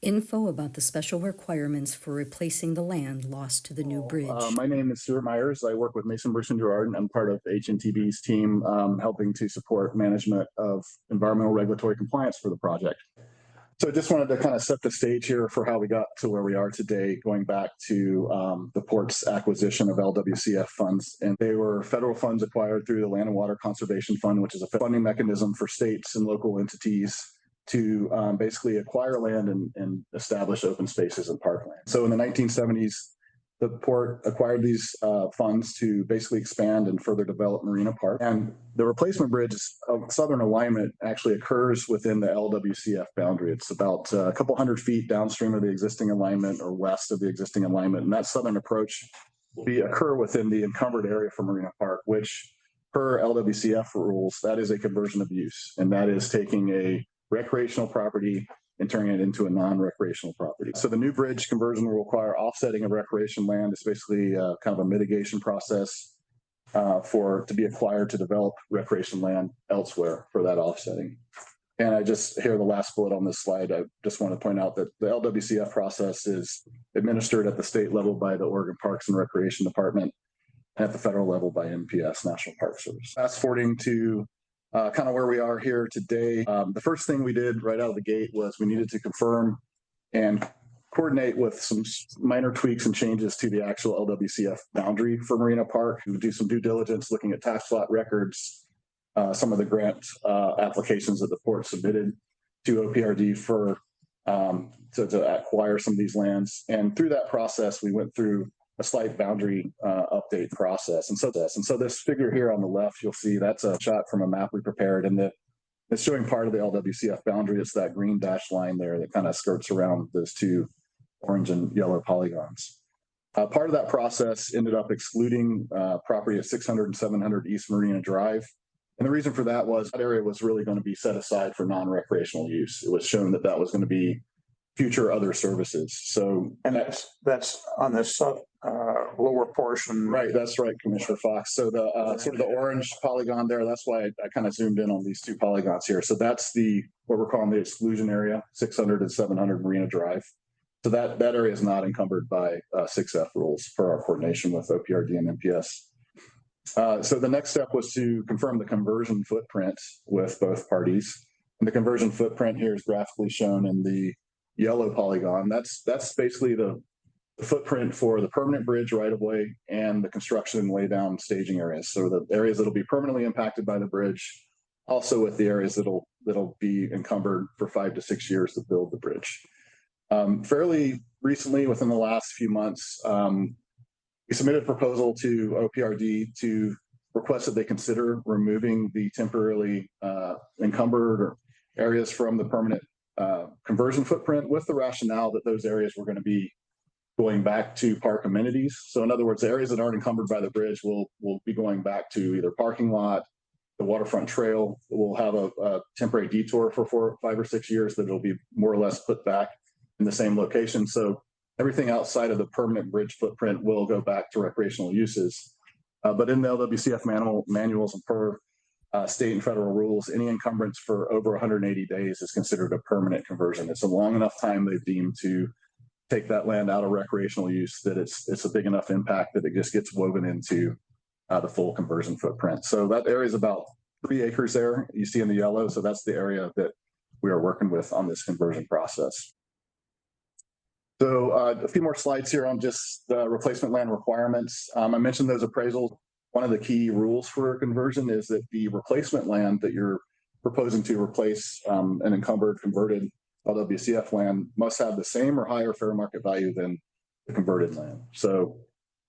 Info about the special requirements for replacing the land lost to the new bridge. My name is Stuart Myers. I work with Mason Brooks and Gerard, and I'm part of HNTB's team helping to support management of environmental regulatory compliance for the project. So I just wanted to kind of set the stage here for how we got to where we are today, going back to the port's acquisition of LWCF funds. And they were federal funds acquired through the Land and Water Conservation Fund, which is a funding mechanism for states and local entities to basically acquire land and establish open spaces and parkland. So in the 1970s, the port acquired these funds to basically expand and further develop Marina Park. And the replacement bridge of southern alignment actually occurs within the LWCF boundary. It's about a couple hundred feet downstream of the existing alignment or west of the existing alignment. And that southern approach will occur within the encumbered area for Marina Park, which per LWCF rules, that is a conversion of use. And that is taking a recreational property and turning it into a non-recreational property. So the new bridge conversion will require offsetting of recreation land. It's basically kind of a mitigation process to be acquired to develop recreation land elsewhere for that offsetting. And I just here the last bullet on this slide, I just want to point out that the LWCF process is administered at the state level by the Oregon Parks and Recreation Department and at the federal level by NPS, National Park Service. Fast forwarding to kind of where we are here today. The first thing we did right out of the gate was we needed to confirm and coordinate with some minor tweaks and changes to the actual LWCF boundary for Marina Park. We would do some due diligence looking at tax lot records, some of the grant applications that the port submitted to OPRD for to acquire some of these lands. And through that process, we went through a slight boundary update process. And so this figure here on the left, you'll see that's a shot from a map we prepared, and it's showing part of the LWCF boundary. It's that green dashed line there that kind of skirts around those two orange and yellow polygons. Part of that process ended up excluding property at 600 and 700 East Marina Drive. And the reason for that was that area was really going to be set aside for non-recreational use. It was shown that that was going to be future other services. So, and that's on this lower portion. Right, that's right, Commissioner Fox. So the sort of the orange polygon there, that's why I kind of zoomed in on these two polygons here. So that's what we're calling the exclusion area, 600 and 700 Marina Drive. So that area is not encumbered by 6F rules per our coordination with OPRD and NPS. So the next step was to confirm the conversion footprint with both parties. And the conversion footprint here is graphically shown in the yellow polygon. That's basically the footprint for the permanent bridge right of way and the construction and lay down staging areas. So the areas that'll be permanently impacted by the bridge, also with the areas that'll be encumbered for 5 to 6 years to build the bridge. Fairly recently, within the last few months, we submitted a proposal to OPRD to request that they consider removing the temporarily encumbered areas from the permanent conversion footprint, with the rationale that those areas were going to be going back to park amenities. So in other words, the areas that aren't encumbered by the bridge will be going back to either parking lot, the waterfront trail. We'll have a temporary detour for 5 or 6 years that will be more or less put back in the same location. So everything outside of the permanent bridge footprint will go back to recreational uses. But in the LWCF manuals and per state and federal rules, any encumbrance for over 180 days is considered a permanent conversion. It's a long enough time they've deemed to take that land out of recreational use that it's a big enough impact that it just gets woven into the full conversion footprint. So that area is about 3 acres there you see in the yellow. So that's the area that we are working with on this conversion process. So a few more slides here on just the replacement land requirements. I mentioned those appraisals. One of the key rules for conversion is that the replacement land that you're proposing to replace an encumbered converted LWCF land must have the same or higher fair market value than the converted land. So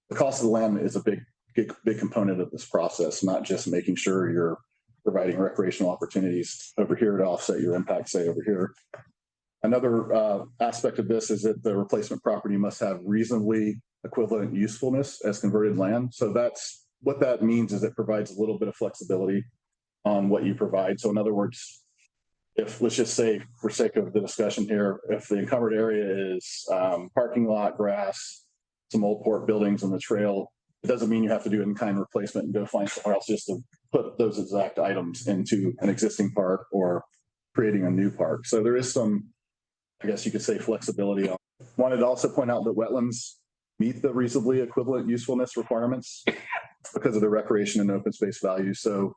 the cost of the land is a big component of this process, not just making sure you're providing recreational opportunities over here to offset your impact, say over here. Another aspect of this is that the replacement property must have reasonably equivalent usefulness as converted land. So that's what that means, is it provides a little bit of flexibility on what you provide. So in other words, if, let's just say for sake of the discussion here, if the encumbered area is parking lot, grass, some old port buildings and the trail, it doesn't mean you have to do in-kind replacement and go find somewhere else just to put those exact items into an existing park or creating a new park. So there is some I guess you could say, flexibility. Wanted to also point out that wetlands meet the reasonably equivalent usefulness requirements because of the recreation and open space value. So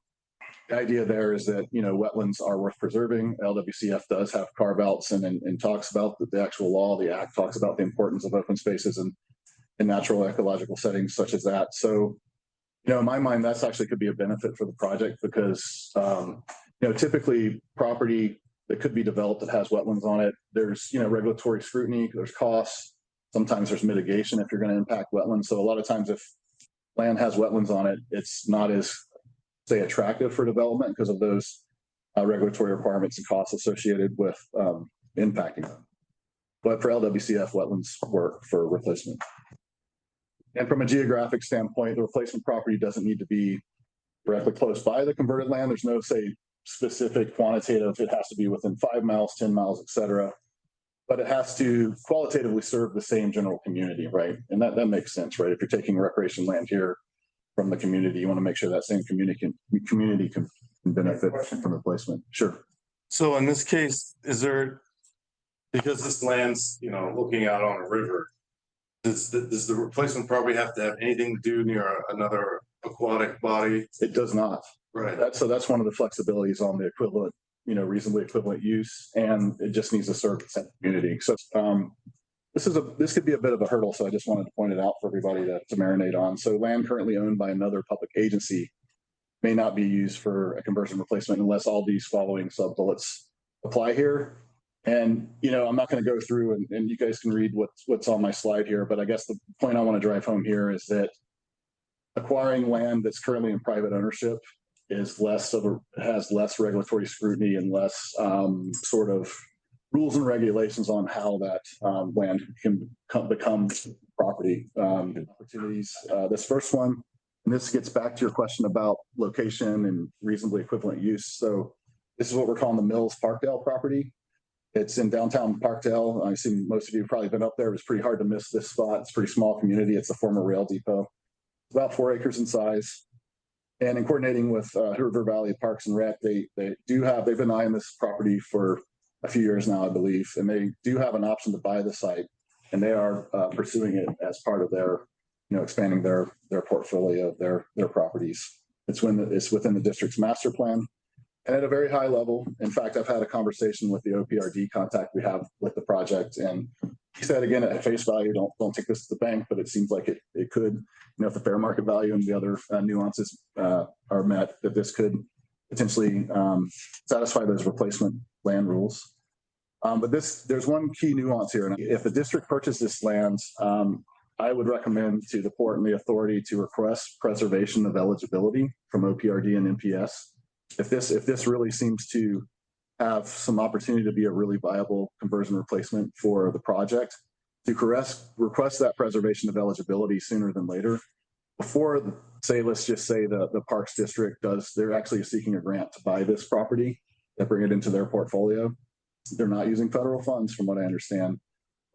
the idea there is that, wetlands are worth preserving. LWCF does have carve outs and talks about the actual law. The act talks about the importance of open spaces and natural ecological settings such as that. So, in my mind, that's actually could be a benefit for the project because, typically property that could be developed that has wetlands on it, there's, regulatory scrutiny, there's costs. Sometimes there's mitigation if you're going to impact wetlands. So a lot of times if land has wetlands on it, it's not as, say, attractive for development because of those regulatory requirements and costs associated with impacting them. But for LWCF, wetlands work for replacement. And from a geographic standpoint, the replacement property doesn't need to be directly close by the converted land. There's no, say, specific quantitative, it has to be within 5 miles, 10 miles, et cetera. But it has to qualitatively serve the same general community, right? And that makes sense, right? If you're taking recreation land here from the community, you want to make sure that same community can benefit from replacement. Sure. So in this case, because this land's, looking out on a river, does the replacement property have to have anything to do near another aquatic body? It does not. Right. That's one of the flexibilities on the equivalent, reasonably equivalent use, and it just needs to serve the same community. So this could be a bit of a hurdle. So I just wanted to point it out for everybody to marinate on. So land currently owned by another public agency may not be used for a conversion replacement unless all these following sub bullets apply here. And, I'm not going to go through and you guys can read what's on my slide here, but I guess the point I want to drive home here is that acquiring land that's currently in private ownership has less regulatory scrutiny and less sort of rules and regulations on how that land can become property opportunities. This first one, and this gets back to your question about location and reasonably equivalent use. So this is what we're calling the Mills Parkdale property. It's in downtown Parkdale. I assume most of you have probably been up there. It was pretty hard to miss this spot. It's a pretty small community. It's a former rail depot. It's about 4 acres in size. And in coordinating with River Valley Parks and Rec, they've been eyeing this property for a few years now, I believe, and they do have an option to buy the site, and they are pursuing it as part of their, expanding their portfolio of their properties. It's within the district's master plan. And at a very high level, in fact, I've had a conversation with the OPRD contact we have with the project, and he said, again, at face value, don't take this to the bank, but it seems like it could, if the fair market value and the other nuances are met, that this could potentially satisfy those replacement land rules. But there's one key nuance here. And if the district purchases land, I would recommend to the port and the authority to request preservation of eligibility from OPRD and NPS. If this really seems to have some opportunity to be a really viable conversion replacement for the project, to request that preservation of eligibility sooner than later. Before, let's just say the Parks District they're actually seeking a grant to buy this property and bring it into their portfolio. They're not using federal funds from what I understand.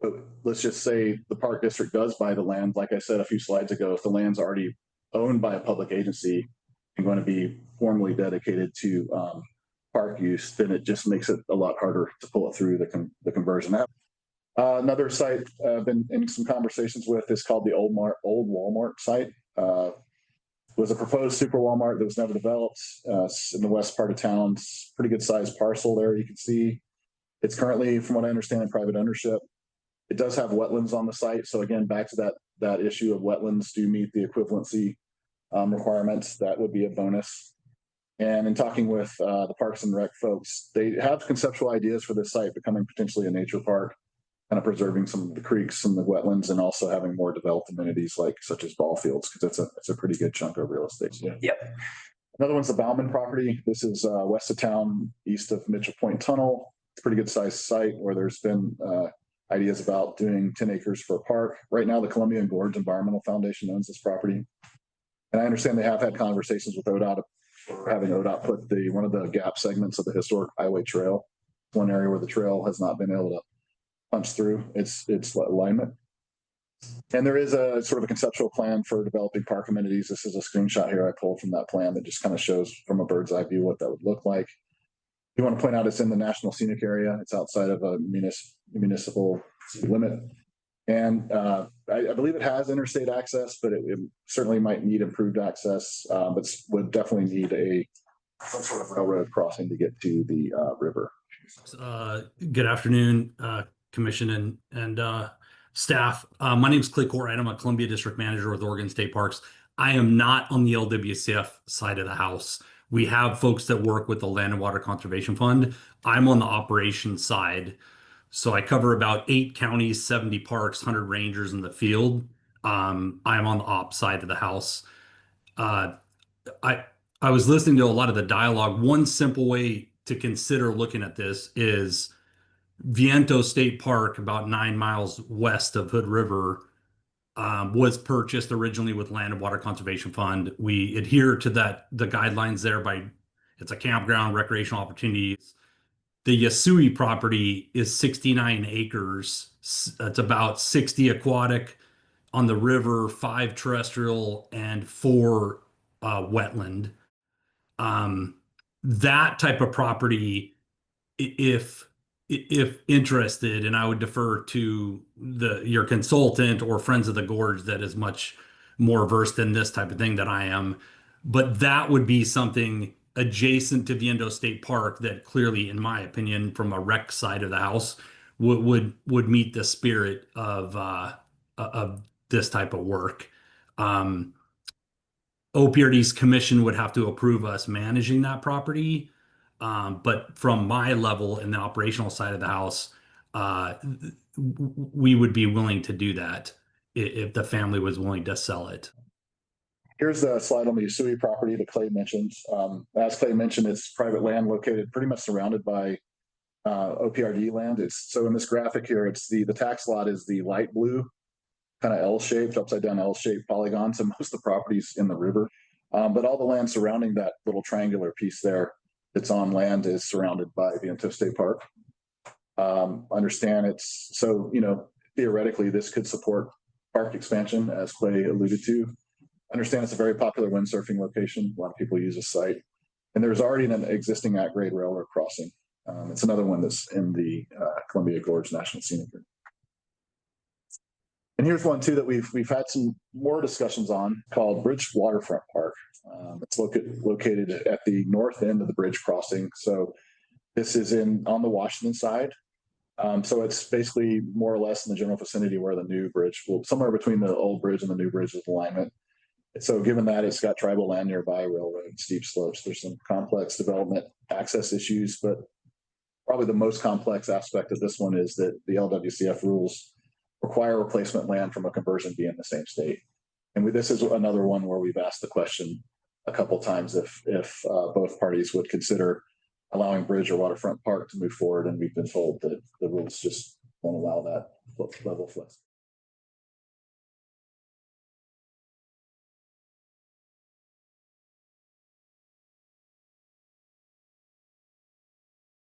But let's just say the Park District does buy the land. Like I said a few slides ago, if the land's already owned by a public agency and going to be formally dedicated to park use, then it just makes it a lot harder to pull it through the conversion. Another site I've been in some conversations with is called the old Walmart site. It was a proposed super Walmart that was never developed. It's in the west part of town. It's a pretty good sized parcel there. You can see it's currently, from what I understand, in private ownership. It does have wetlands on the site. So again, back to that issue of wetlands do meet the equivalency requirements. That would be a bonus. And in talking with the Parks and Rec folks, they have conceptual ideas for this site becoming potentially a nature park, kind of preserving some of the creeks and the wetlands, and also having more developed amenities such as ball fields, because it's a pretty good chunk of real estate. Yeah. Yep. Another one's the Bauman property. This is west of town, east of Mitchell Point Tunnel. It's a pretty good sized site where there's been ideas about doing 10 acres for a park. Right now, the Columbia Gorge Environmental Foundation owns this property. And I understand they have had conversations with ODOT, having ODOT put one of the gap segments of the historic highway trail, one area where the trail has not been able to punch through its alignment. And there is a sort of a conceptual plan for developing park amenities. This is a screenshot here I pulled from that plan that just kind of shows from a bird's eye view what that would look like. You want to point out it's in the National Scenic Area. It's outside of a municipal limit. And I believe it has interstate access, but it certainly might need improved access, but would definitely need some sort of railroad crossing to get to the river. Good afternoon, Commission and staff. My name is Clay Courtwright. I'm a Columbia District Manager with Oregon State Parks. I am not on the LWCF side of the house. We have folks that work with the Land and Water Conservation Fund. I'm on the operations side. So I cover about 8 counties, 70 parks, 100 rangers in the field. I'm on the op side of the house. I was listening to a lot of the dialogue. One simple way to consider looking at this is Viento State Park, about 9 miles west of Hood River, was purchased originally with Land and Water Conservation Fund. We adhere to the guidelines there it's a campground, recreational opportunities. The Yasui property is 69 acres. It's about 60 aquatic on the river, 5 terrestrial, and 4 wetland. That type of property, if interested, and I would defer to your consultant or Friends of the Gorge that is much more versed in this type of thing than I am, but that would be something adjacent to Viento State Park that clearly, in my opinion, from a rec side of the house, would meet the spirit of this type of work. OPRD's commission would have to approve us managing that property. But from my level in the operational side of the house, we would be willing to do that if the family was willing to sell it. Here's the slide on the Yasui property that Clay mentioned. As Clay mentioned, it's private land located pretty much surrounded by OPRD land. So in this graphic here, it's the tax lot is the light blue, kind of L-shaped, upside down L-shaped polygon. So most of the properties in the river, but all the land surrounding that little triangular piece there that's on land is surrounded by Viento State Park. Understand it's so, theoretically this could support park expansion, as Clay alluded to. Understand it's a very popular windsurfing location. A lot of people use this site, and there's already an existing at-grade railroad crossing. It's another one that's in the Columbia Gorge National Scenic Area. And here's one too that we've had some more discussions on, called Bridge Waterfront Park. It's located at the north end of the bridge crossing. So this is on the Washington side. So it's basically more or less in the general vicinity where the new bridge somewhere between the old bridge and the new bridge is alignment. So given that it's got tribal land nearby, railroad, steep slopes, there's some complex development access issues, but probably the most complex aspect of this one is that the LWCF rules require replacement land from a conversion be in the same state. And this is another one where we've asked the question a couple times if both parties would consider allowing Bridge or Waterfront Park to move forward, and we've been told that the rules just won't allow that level of flexibility.